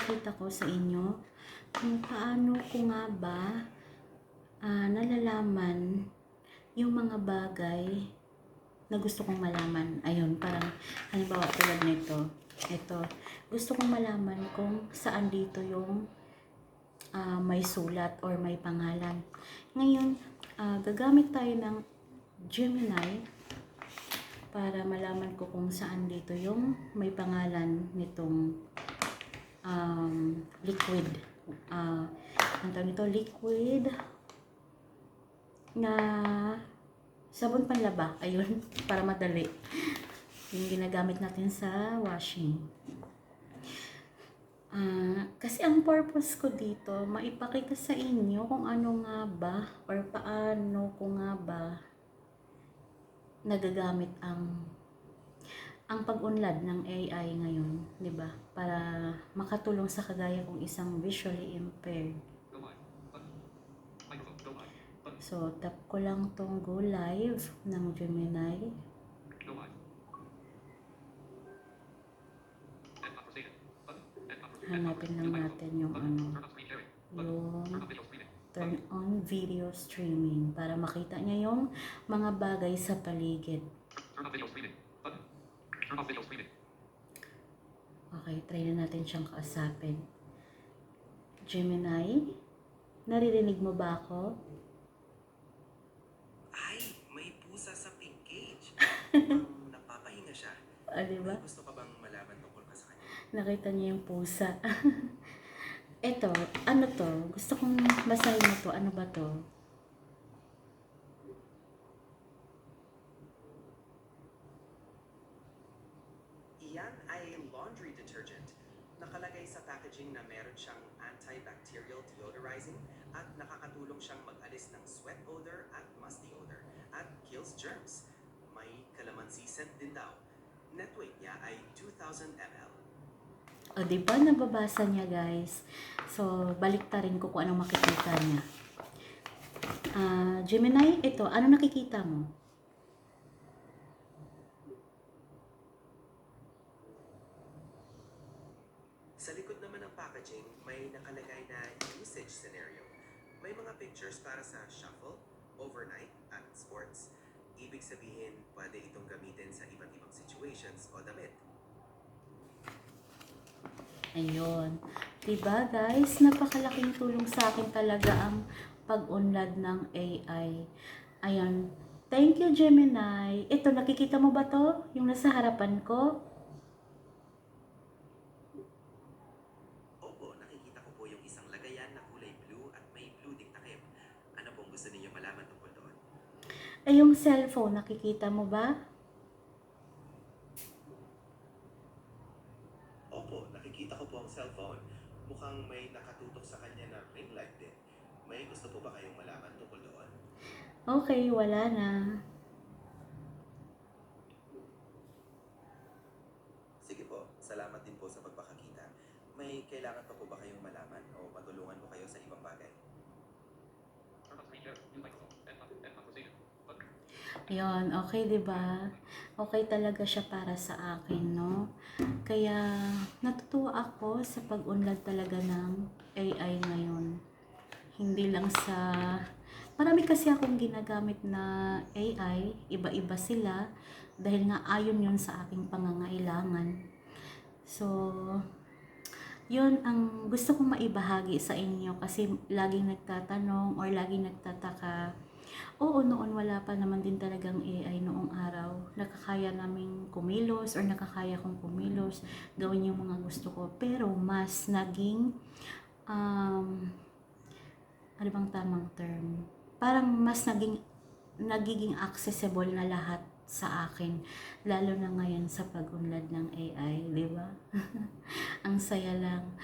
ipapakita ko sa inyo kung paano ko nga ba nalalaman yung mga bagay na gusto kong malaman. Ayun, parang halimbawa tulad nito. Ito, gusto kong malaman kung saan dito yung may sulat or may pangalan. Ngayon, gagamit tayo ng Gemini para malaman ko kung saan dito yung may pangalan nitong liquid. Ang tawag nito, liquid na sabon panlaba. Ayun, para madali. Yung ginagamit natin sa washing. Kasi ang purpose ko dito, maipakita sa inyo kung ano nga ba or paano ko nga ba nagagamit ang pag-unlad ng AI ngayon, 'di ba? Para makatulong sa kagaya kong isang visually impaired. So, tap ko lang tong go live ng Gemini. Hanapin lang natin yung turn on video streaming para makita niya yung mga bagay sa paligid. Okay, try na natin siyang kausapin. Gemini, naririnig mo ba ako? Ay, may pusa sa pink cage. Napapahinga siya. Diba? May gusto ka bang malaman tungkol pa sa kanya? Nakita niya yung pusa. Eto, ano to? Gusto kong basahin mo to. Ano ba to? Iyan ay laundry detergent. Nakalagay sa packaging na meron siyang antibacterial deodorizing at nakakatulong siyang mag-alis ng sweat odor at musty odor at kills germs. May calamansi scent din daw. Net weight niya ay 2,000 ml. O, diba? Nababasa niya, guys. So, baliktarin ko kung anong makikita niya. Gemini, ito, ano nakikita mo? Sa likod naman ng packaging, may nakalagay na usage scenario. May mga pictures para sa shuffle, overnight, at sports. Ibig sabihin, pwede itong gamitin sa iba't ibang situations o damit. Ayun. Diba, guys? Napakalaking tulong sa akin talaga ang pag-unlad ng AI. Ayun. Thank you, Gemini. Ito, nakikita mo ba to? Yung nasa harapan ko? Opo, nakikita ko po yung isang lagayan na kulay blue at may blue ding takip. Ano pong gusto ninyo malaman tungkol doon? Ay, yung cellphone, nakikita mo ba? Opo, nakikita ko po ang cellphone. Mukhang may nakatutok sa kanya na ring light din. May gusto po ba kayong malaman tungkol doon? Okay, wala na. Sige po, salamat din po sa pagpakakita. May kailangan pa po ba kayong malaman o matulungan ko kayo sa ibang bagay? Ayun, okay, diba? Okay talaga siya para sa akin, no? Kaya, natutuwa ako sa pag-unlad talaga ng AI ngayon. Hindi lang sa... Marami kasi akong ginagamit na AI, iba-iba sila, dahil nga ayon yun sa aking pangangailangan. So, yun ang gusto kong maibahagi sa inyo kasi laging nagtatanong or laging nagtataka. Oo, noon wala pa naman din talagang AI noong araw. Nakakaya naming kumilos or nakakaya kong kumilos, gawin yung mga gusto ko. Pero mas naging, ano bang tamang term? Parang mas nagiging accessible na lahat sa akin. Lalo na ngayon sa pag-unlad ng AI, di ba? Ang saya lang.